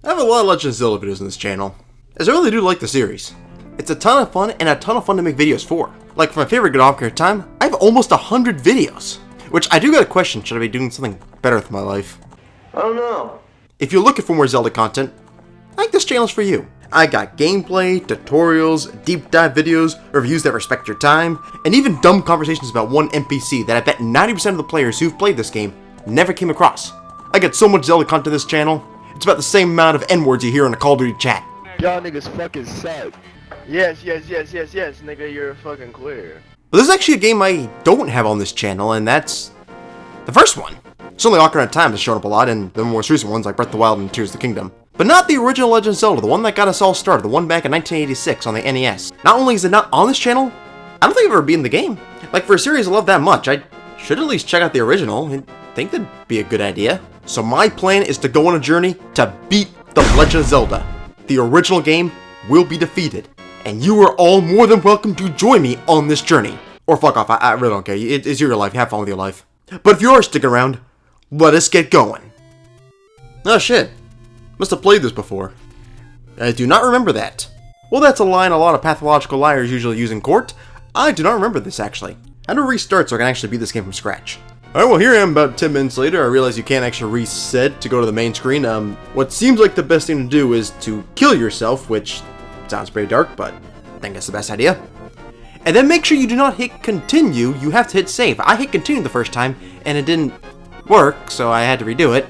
I have a lot of Legend of Zelda videos on this channel, as I really do like the series. It's a ton of fun and a ton of fun to make videos for. Like for my favorite good off time, I have almost 100 videos. Which I do got a question, should I be doing something better with my life? I don't know. If you're looking for more Zelda content, I think this channel's for you. I got gameplay, tutorials, deep dive videos, reviews that respect your time, and even dumb conversations about one NPC that I bet 90% of the players who've played this game never came across. I get so much Zelda content on this channel, it's about the same amount of N-words you hear in a Call of Duty chat. Y'all niggas fucking suck. Yes, nigga, you're fucking queer. But there's actually a game I don't have on this channel, and that's the first one. Certainly Ocarina of Time has shown up a lot, and the most recent ones like Breath of the Wild and Tears of the Kingdom. But not the original Legend of Zelda, the one that got us all started, the one back in 1986 on the NES. Not only is it not on this channel, I don't think I've ever beaten the game. Like for a series I love that much, I should at least check out the original. I think that'd be a good idea. So my plan is to go on a journey to beat The Legend of Zelda. The original game will be defeated, and you are all more than welcome to join me on this journey. Or fuck off, I really don't care. It's your life, have fun with your life. But if you are sticking around, let us get going. Oh shit, must have played this before. I do not remember that. Well, that's a line a lot of pathological liars usually use in court. I do not remember this actually. I had to restart so I can actually beat this game from scratch. Alright, well here I am about 10 minutes later. I realize you can't actually reset to go to the main screen. What seems like the best thing to do is to kill yourself, which sounds pretty dark, but I think that's the best idea. And then make sure you do not hit continue, you have to hit save. I hit continue the first time, and it didn't work, so I had to redo it.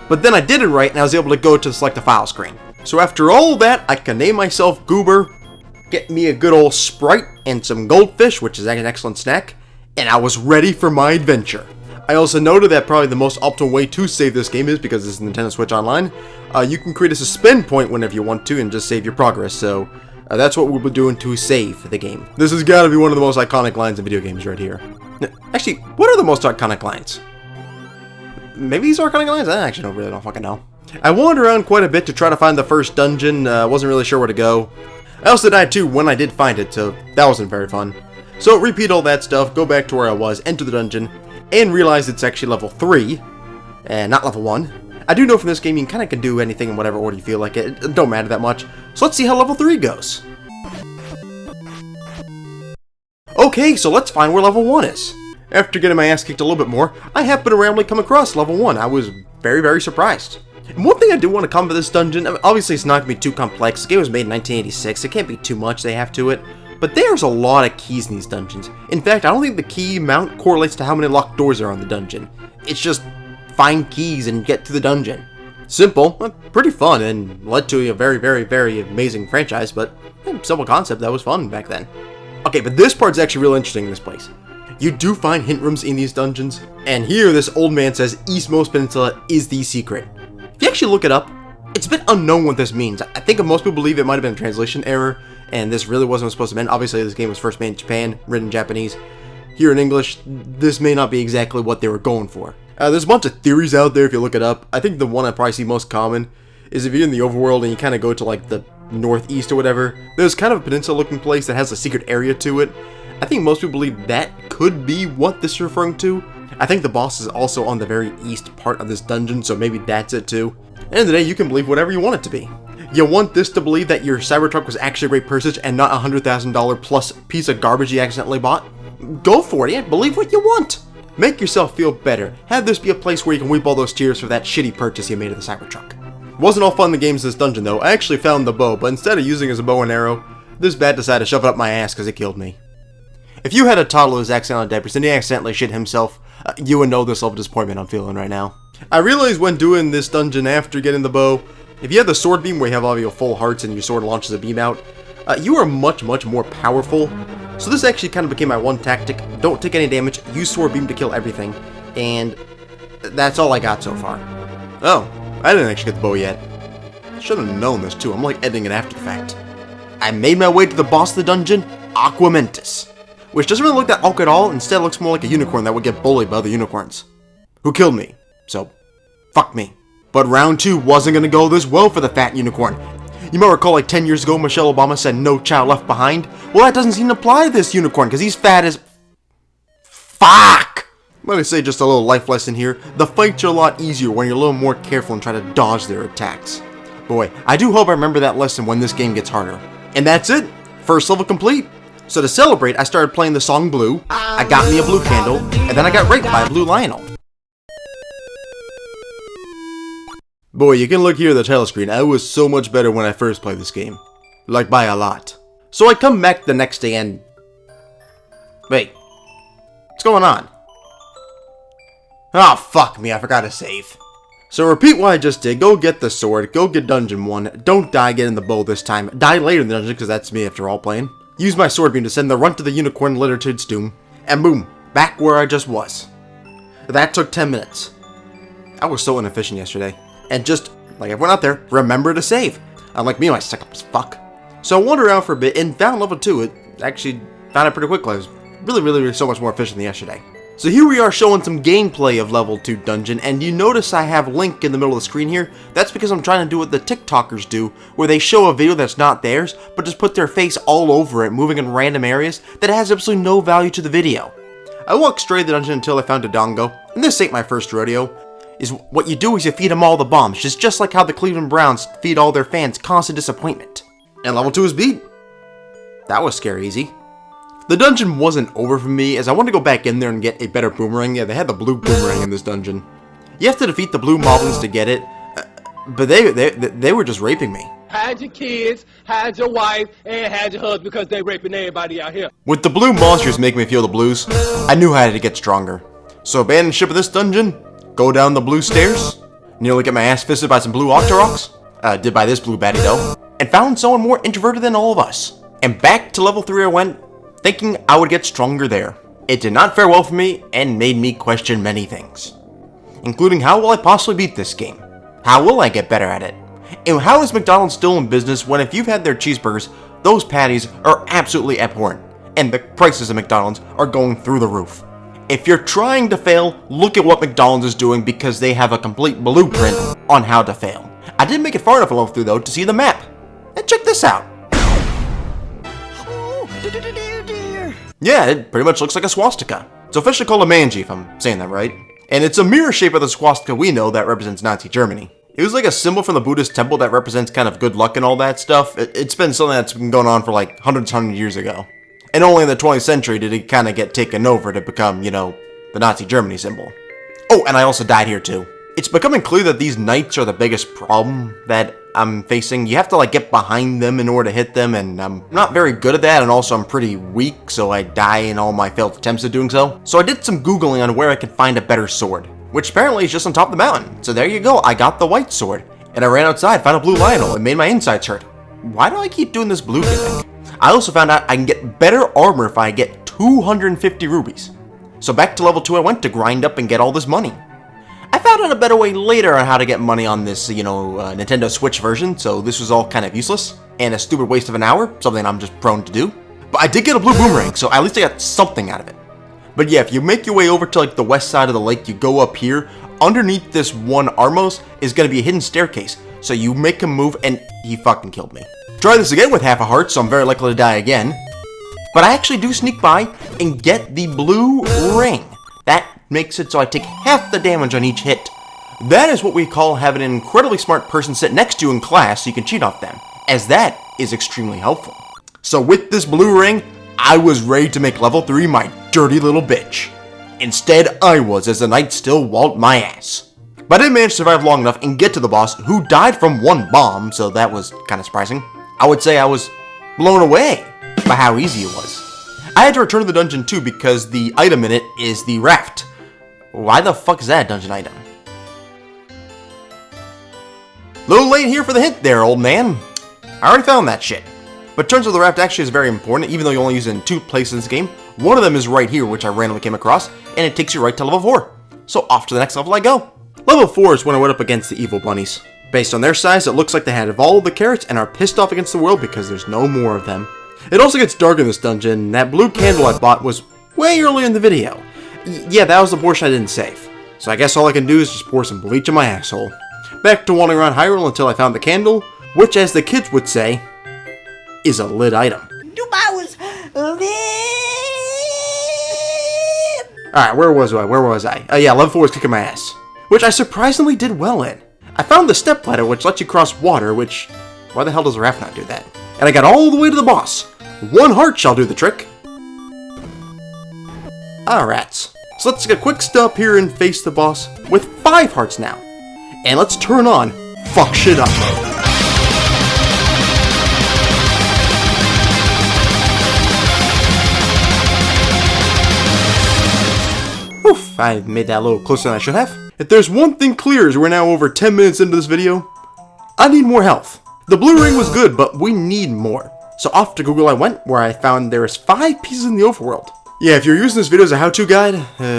But then I did it right, and I was able to go to select the file screen. So after all that, I can name myself Goober, get me a good old Sprite, and some goldfish, which is an excellent snack, and I was ready for my adventure. I also noted that probably the most optimal way to save this game is, because this is Nintendo Switch Online, you can create a suspend point whenever you want to and just save your progress, so that's what we'll be doing to save the game. This has got to be one of the most iconic lines in video games right here. Actually, what are the most iconic lines? Maybe these are iconic lines? I actually don't fucking know. I wandered around quite a bit to try to find the first dungeon, wasn't really sure where to go. I also died too when I did find it, so that wasn't very fun. So repeat all that stuff, go back to where I was, enter the dungeon, and realize it's actually level 3, and not level 1. I do know from this game you kind of can do anything in whatever order you feel like it. It don't matter that much. So let's see how level 3 goes. Okay, so let's find where level 1 is. After getting my ass kicked a little bit more, I happened to randomly come across level 1. I was very, very surprised. And one thing I do want to comment about this dungeon, obviously it's not going to be too complex. The game was made in 1986, it can't be too much they have to it. But there's a lot of keys in these dungeons. In fact, I don't think the key amount correlates to how many locked doors are on the dungeon. It's just find keys and get to the dungeon. Simple, pretty fun, and led to a very, very, very amazing franchise, but simple concept that was fun back then. Okay, but this part's actually real interesting in this place. You do find hint rooms in these dungeons, and here this old man says Eastmost Peninsula is the secret. If you actually look it up, it's a bit unknown what this means. I think most people believe it might have been a translation error, and this really wasn't supposed to mean. Obviously, this game was first made in Japan, written in Japanese. Here in English, this may not be exactly what they were going for. There's a bunch of theories out there if you look it up. I think the one I probably see most common is if you're in the overworld and you kind of go to like the northeast or whatever, there's kind of a peninsula looking place that has a secret area to it. I think most people believe that could be what this is referring to. I think the boss is also on the very east part of this dungeon, so maybe that's it too. At the end of the day, you can believe whatever you want it to be. You want this to believe that your Cybertruck was actually a great purchase and not a $100,000 plus piece of garbage you accidentally bought? Go for it, yeah, believe what you want. Make yourself feel better. Have this be a place where you can weep all those tears for that shitty purchase you made of the Cybertruck. Wasn't all fun in the games in this dungeon though. I actually found the bow, but instead of using it as a bow and arrow, this bat decided to shove it up my ass because it killed me. If you had a toddler who's accidentally on diapers and he accidentally shit himself, you would know this level of disappointment I'm feeling right now. I realized when doing this dungeon after getting the bow, if you have the sword beam where you have all your full hearts and your sword launches a beam out, you are much more powerful. So this actually kind of became my one tactic. Don't take any damage, use sword beam to kill everything, and that's all I got so far. Oh, I didn't actually get the bow yet. Should have known this too, I'm like editing it after the fact. I made my way to the boss of the dungeon, Awakwening, which doesn't really look that awkward at all, instead it looks more like a unicorn that would get bullied by other unicorns. Who killed me, so fuck me. But round 2 wasn't gonna go this well for the fat unicorn. You might recall like 10 years ago Michelle Obama said no child left behind. Well, that doesn't seem to apply to this unicorn because he's fat as fuck. Let me say just a little life lesson here. The fights are a lot easier when you're a little more careful and try to dodge their attacks. Boy, I do hope I remember that lesson when this game gets harder. And that's it. First level complete. So to celebrate, I started playing the song Blue, I got me a blue candle, and then I got raped by a blue Lionel. Boy, you can look here at the title screen. I was so much better when I first played this game. Like, by a lot. So I come back the next day and... Wait. What's going on? Oh, fuck me, I forgot to save. So repeat what I just did. Go get the sword. Go get dungeon 1. Don't die, get in the bow this time. Die later in the dungeon, because that's me after all playing. Use my sword beam to send the runt to the unicorn litter to its doom. And boom, back where I just was. That took 10 minutes. I was so inefficient yesterday. And just, like everyone out there, remember to save. Unlike me, I stuck up as fuck. So I wandered around for a bit and found level 2. It actually found it pretty quickly. I was really so much more efficient than yesterday. So here we are showing some gameplay of level 2 dungeon, and you notice I have Link in the middle of the screen here. That's because I'm trying to do what the TikTokers do, where they show a video that's not theirs, but just put their face all over it, moving in random areas that has absolutely no value to the video. I walked straight to the dungeon until I found a Dongo, and this ain't my first rodeo. What you do is you feed them all the bombs, just like how the Cleveland Browns feed all their fans constant disappointment. And level 2 is beat. That was scary easy. The dungeon wasn't over for me, as I wanted to go back in there and get a better boomerang. Yeah, they had the blue boomerang in this dungeon. You have to defeat the blue moblins to get it, but they were just raping me. Hide your kids, hide your wife, and hide your husband because they raping everybody out here. With the blue monsters making me feel the blues, I knew I had to get stronger. So abandon ship of this dungeon, go down the blue stairs, nearly get my ass fisted by some blue Octoroks, did by this blue baddie though, and found someone more introverted than all of us. And back to level 3 I went, thinking I would get stronger there. It did not fare well for me, and made me question many things. Including how will I possibly beat this game? How will I get better at it? And how is McDonald's still in business when if you've had their cheeseburgers, those patties are absolutely abhorrent, and the prices of McDonald's are going through the roof. If you're trying to fail, look at what McDonald's is doing because they have a complete blueprint on how to fail. I didn't make it far enough in level 3 though to see the map. And check this out. Yeah, it pretty much looks like a swastika. It's officially called a manji, if I'm saying that right. And it's a mirror shape of the swastika we know that represents Nazi Germany. It was like a symbol from the Buddhist temple that represents kind of good luck and all that stuff. It's been something that's been going on for like hundreds of years ago. And only in the 20th century did it kind of get taken over to become, you know, the Nazi Germany symbol. Oh, and I also died here too. It's becoming clear that these knights are the biggest problem that I'm facing. You have to like get behind them in order to hit them, and I'm not very good at that, and also I'm pretty weak, so I die in all my failed attempts at doing so. So I did some Googling on where I could find a better sword, which apparently is just on top of the mountain. So there you go, I got the white sword. And I ran outside, found a blue Lionel, and made my insides hurt. Why do I keep doing this blue gimmick? I also found out I can get better armor if I get 250 rubies. So back to level 2 I went to grind up and get all this money. I found out a better way later on how to get money on this, Nintendo Switch version, so this was all kind of useless, and a stupid waste of an hour, something I'm just prone to do. But I did get a blue boomerang, so at least I got something out of it. But yeah, if you make your way over to like the west side of the lake, you go up here, underneath this one Armos is going to be a hidden staircase, so you make him move, and he fucking killed me. Try this again with half a heart, so I'm very likely to die again. But I actually do sneak by and get the blue ring. That makes it so I take half the damage on each hit. That is what we call having an incredibly smart person sit next to you in class so you can cheat off them, as that is extremely helpful. So with this blue ring, I was ready to make level 3 my dirty little bitch. Instead, I was, as the knight still walled my ass. But I did manage to survive long enough and get to the boss, who died from one bomb, so that was kind of surprising. I would say I was blown away by how easy it was. I had to return to the dungeon too because the item in it is the raft. Why the fuck is that a dungeon item? Little late here for the hint there, old man. I already found that shit. But turns out the raft actually is very important, even though you only use it in 2 places in this game. One of them is right here, which I randomly came across, and it takes you right to level 4. So off to the next level I go. Level 4 is when I went up against the evil bunnies. Based on their size, it looks like they had evolved the carrots and are pissed off against the world because there's no more of them. It also gets dark in this dungeon, and that blue candle I bought was way earlier in the video. Yeah, that was the portion I didn't save. So I guess all I can do is just pour some bleach in my asshole. Back to wandering around Hyrule until I found the candle, which as the kids would say, is a lit item. Alright, where was I? Yeah, level 4 was kicking my ass. Which I surprisingly did well in. I found the stepladder, which lets you cross water, which... why the hell does a raft not do that? And I got all the way to the boss. 1 heart shall do the trick. Alright, so let's take a quick stop here and face the boss with 5 hearts now. And let's turn on fuck shit up mode. Oof, I made that a little closer than I should have. If there's one thing clear as we're now over 10 minutes into this video, I need more health. The blue ring was good, but we need more. So off to Google I went, where I found there's 5 pieces in the overworld. Yeah, if you're using this video as a how-to guide,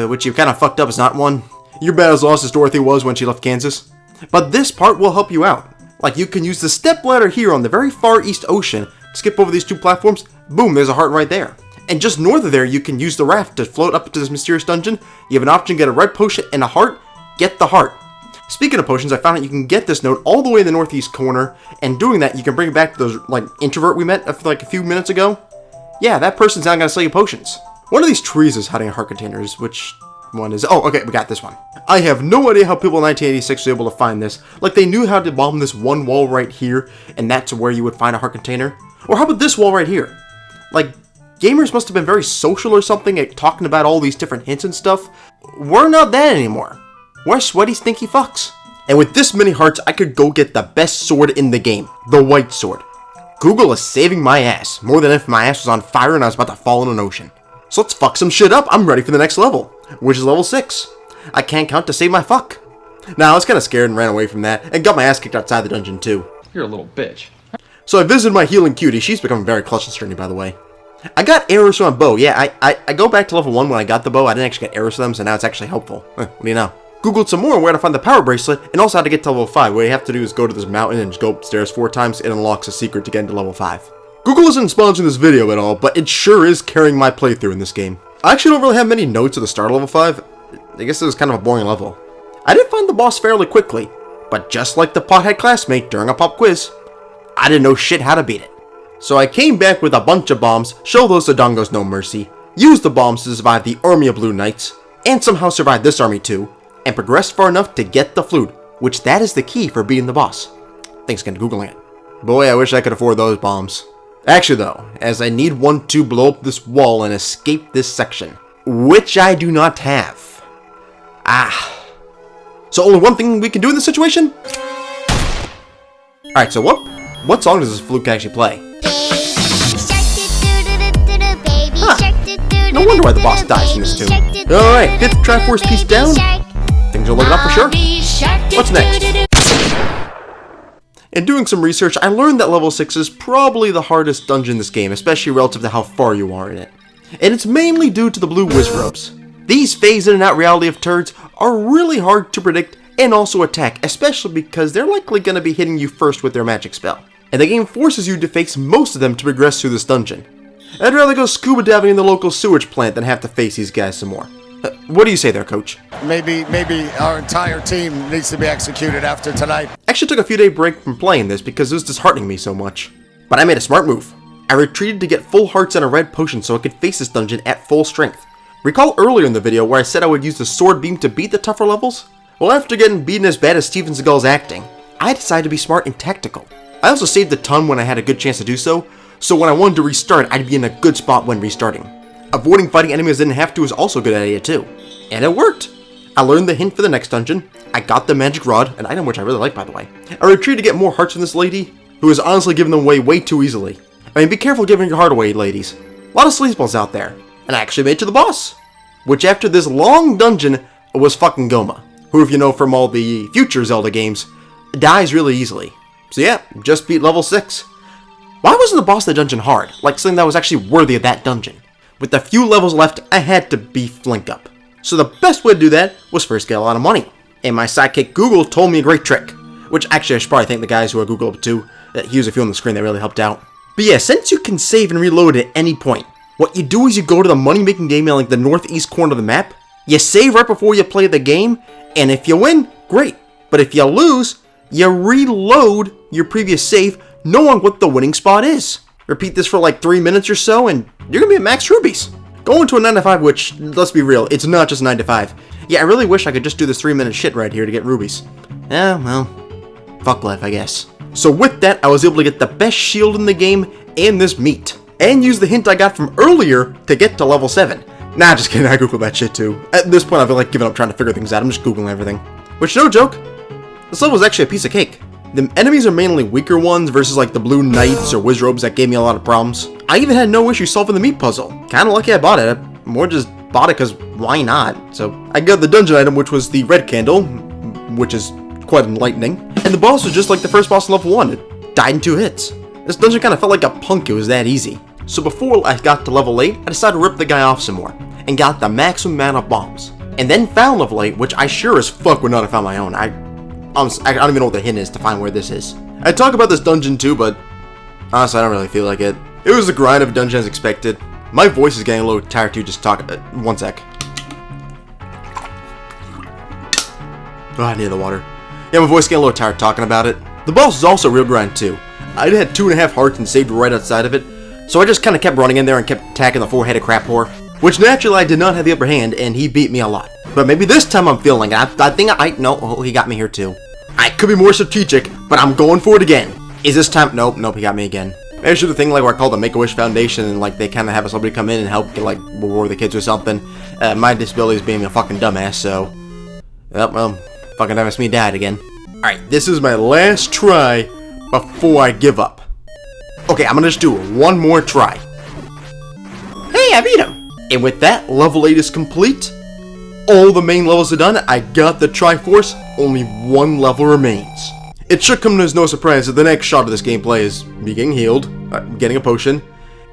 which you kind of fucked up is not one, you're about as lost as Dorothy was when she left Kansas. But this part will help you out. Like, you can use the stepladder here on the very far east ocean, skip over these 2 platforms, boom, there's a heart right there. And just north of there, you can use the raft to float up to this mysterious dungeon. You have an option to get a red potion and a heart. Get the heart. Speaking of potions, I found out you can get this note all the way in the northeast corner, and doing that, you can bring it back to those, like, introvert we met like a few minutes ago. Yeah, that person's now gonna sell you potions. One of these trees is hiding heart containers, which one is... oh, okay, we got this one. I have no idea how people in 1986 were able to find this. Like, they knew how to bomb this one wall right here, and that's where you would find a heart container. Or how about this wall right here? Like, gamers must have been very social or something at talking about all these different hints and stuff. We're not that anymore. We're sweaty, stinky fucks. And with this many hearts, I could go get the best sword in the game. The white sword. Google is saving my ass. More than if my ass was on fire and I was about to fall in an ocean. So let's fuck some shit up. I'm ready for the next level, which is level 6. I can't count to save my fuck. Now, I was kind of scared and ran away from that, and got my ass kicked outside the dungeon too. You're a little bitch. So I visited my healing cutie. She's becoming very clutch and sturdy, by the way. I got arrows from my bow. Yeah, I go back to level 1 when I got the bow. I didn't actually get arrows from them, so now it's actually helpful. What do you know? Googled some more on where to find the power bracelet, and also how to get to level 5. What you have to do is go to this mountain and just go upstairs 4 times. It unlocks a secret to get into level 5. Google isn't sponsoring this video at all, but it sure is carrying my playthrough in this game. I actually don't really have many notes at the start of level 5. I guess it was kind of a boring level. I did find the boss fairly quickly, but just like the pothead classmate during a pop quiz, I didn't know shit how to beat it. So I came back with a bunch of bombs, show those Dodongos no mercy, used the bombs to survive the army of blue knights, and somehow survived this army too, and progressed far enough to get the flute, which that is the key for beating the boss. Thanks again to Googling it. Boy, I wish I could afford those bombs. Actually though, as I need one to blow up this wall and escape this section, which I do not have. So only one thing we can do in this situation? Alright, so what song does this flute actually play? No wonder why the boss dies in this tune. Alright, 5th Triforce piece down. Things are looking up for sure. What's next? In doing some research, I learned that level 6 is probably the hardest dungeon in this game, especially relative to how far you are in it. And it's mainly due to the blue wizrobes. These phase in and out reality of turds are really hard to predict and also attack, especially because they're likely going to be hitting you first with their magic spell. And the game forces you to face most of them to progress through this dungeon. I'd rather go scuba diving in the local sewage plant than have to face these guys some more. What do you say there, Coach? Maybe our entire team needs to be executed after tonight. I actually took a few day break from playing this because it was disheartening me so much. But I made a smart move. I retreated to get full hearts and a red potion so I could face this dungeon at full strength. Recall earlier in the video where I said I would use the sword beam to beat the tougher levels? Well, after getting beaten as bad as Steven Seagal's acting, I decided to be smart and tactical. I also saved a ton when I had a good chance to do so, so when I wanted to restart, I'd be in a good spot when restarting. Avoiding fighting enemies I didn't have to is also a good idea too. And it worked! I learned the hint for the next dungeon, I got the magic rod, an item which I really like by the way. I retreated to get more hearts from this lady, who has honestly given them away way too easily. I mean, be careful giving your heart away, ladies. A lot of sleazeballs out there. And I actually made it to the boss, which after this long dungeon was fucking Goma, who, if you know from all the future Zelda games, dies really easily. So yeah, just beat level 6. Why wasn't the boss of the dungeon hard, like something that was actually worthy of that dungeon? With the few levels left, I had to beef Link up. So the best way to do that was first get a lot of money. And my sidekick Google told me a great trick, which actually I should probably thank the guys who I Googled up to. He was a few on the screen that really helped out. But yeah, since you can save and reload at any point, what you do is you go to the money-making game in like the northeast corner of the map, you save right before you play the game, and if you win, great. But if you lose, you reload your previous save knowing what the winning spot is. Repeat this for like 3 minutes or so, and you're gonna be at max rubies. Going to a 9 to 5, which, let's be real, it's not just 9 to 5. Yeah, I really wish I could just do this 3-minute shit right here to get rubies. Yeah, well, fuck life, I guess. So with that, I was able to get the best shield in the game and this meat. And use the hint I got from earlier to get to level 7. Nah, just kidding, I googled that shit too. At this point, I feel like giving up trying to figure things out. I'm just googling everything. Which, no joke, this level is actually a piece of cake. The enemies are mainly weaker ones versus like the blue knights or wizrobes that gave me a lot of problems. I even had no issue solving the meat puzzle. Kinda lucky I bought it. I more just bought it because why not? So I got the dungeon item, which was the red candle, which is quite enlightening. And the boss was just like the first boss in level 1. It died in 2 hits. This dungeon kind of felt like a punk, it was that easy. So before I got to level 8, I decided to rip the guy off some more, and got the maximum amount of bombs. And then found level 8, which I sure as fuck would not have found my own. I don't even know what the hint is to find where this is. I talk about this dungeon too, but honestly I don't really feel like it. It was the grind of a dungeon as expected. My voice is getting a little tired too, just talk. One sec. Oh, I need the water. Yeah, my voice is getting a little tired talking about it. The boss is also a real grind too. I had 2.5 hearts and saved right outside of it, so I just kind of kept running in there and kept attacking the 4-headed crap whore. Which naturally I did not have the upper hand, and he beat me a lot. But maybe this time I'm feeling it. I think no, he got me here too. I could be more strategic, but I'm going for it again. Is this time? Nope, he got me again. Maybe I should do the thing like where I call the Make-A-Wish Foundation, and like they kind of have somebody come in and help like reward the kids or something. My disability is being a fucking dumbass, so well, fucking MS me died again. All right, this is my last try before I give up. Okay, I'm gonna just do one more try. Hey, I beat him! And with that, level 8 is complete. All the main levels are done. I got the Triforce. Only one level remains. It should come as no surprise that the next shot of this gameplay is me getting healed, getting a potion,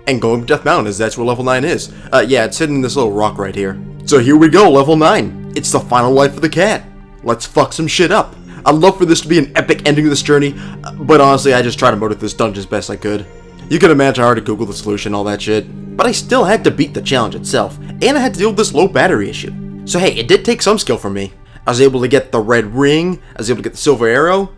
and going to Death Mountain, as that's where level 9 is. Yeah, it's hidden in this little rock right here. So here we go, level 9. It's the final life of the cat. Let's fuck some shit up. I'd love for this to be an epic ending of this journey, but honestly, I just tried to motor this dungeon as best I could. You can imagine I already googled the solution, all that shit. But I still had to beat the challenge itself, and I had to deal with this low battery issue. So hey, it did take some skill from me. I was able to get the red ring, I was able to get the silver arrow.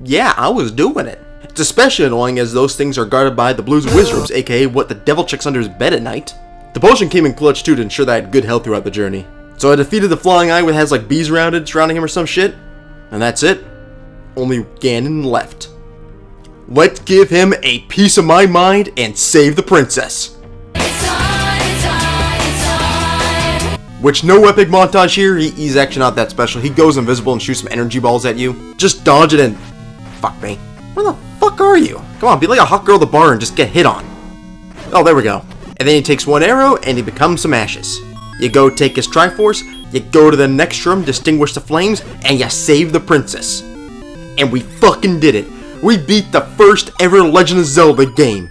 Yeah, I was doing it. It's especially annoying as those things are guarded by the blues wizards, aka what the devil checks under his bed at night. The potion came in clutch too to ensure that I had good health throughout the journey. So I defeated the flying eye, which has like bees surrounding him or some shit. And that's it. Only Ganon left. Let's give him a piece of my mind and save the princess. Which, no epic montage here, he's actually not that special. He goes invisible and shoots some energy balls at you. Just dodge it and... Fuck me. Where the fuck are you? Come on, be like a hot girl at the bar and just get hit on. Oh, there we go. And then he takes one arrow and he becomes some ashes. You go take his Triforce, you go to the next room, distinguish the flames, and you save the princess. And we fucking did it. We beat the first ever Legend of Zelda game.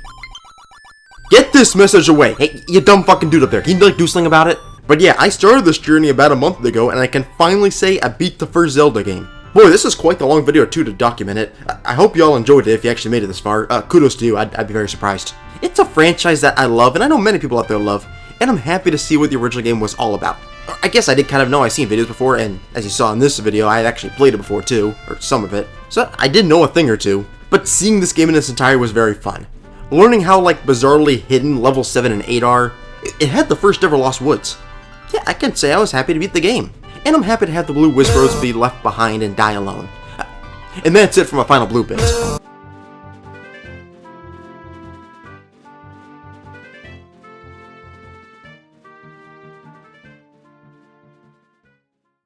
Get this message away. Hey, you dumb fucking dude up there. Can you like do something about it? But yeah, I started this journey about a month ago, and I can finally say I beat the first Zelda game. Boy, this is quite the long video too to document it. I hope y'all enjoyed it if you actually made it this far. Kudos to you, I'd be very surprised. It's a franchise that I love, and I know many people out there love, and I'm happy to see what the original game was all about. I guess I did kind of know I've seen videos before, and as you saw in this video, I had actually played it before too, or some of it. So I did know a thing or two, but seeing this game in its entirety was very fun. Learning how like bizarrely hidden level 7 and 8 are, it had the first ever Lost Woods. Yeah, I can say I was happy to beat the game. And I'm happy to have the blue wizards be left behind and die alone. And that's it for my final blue bit.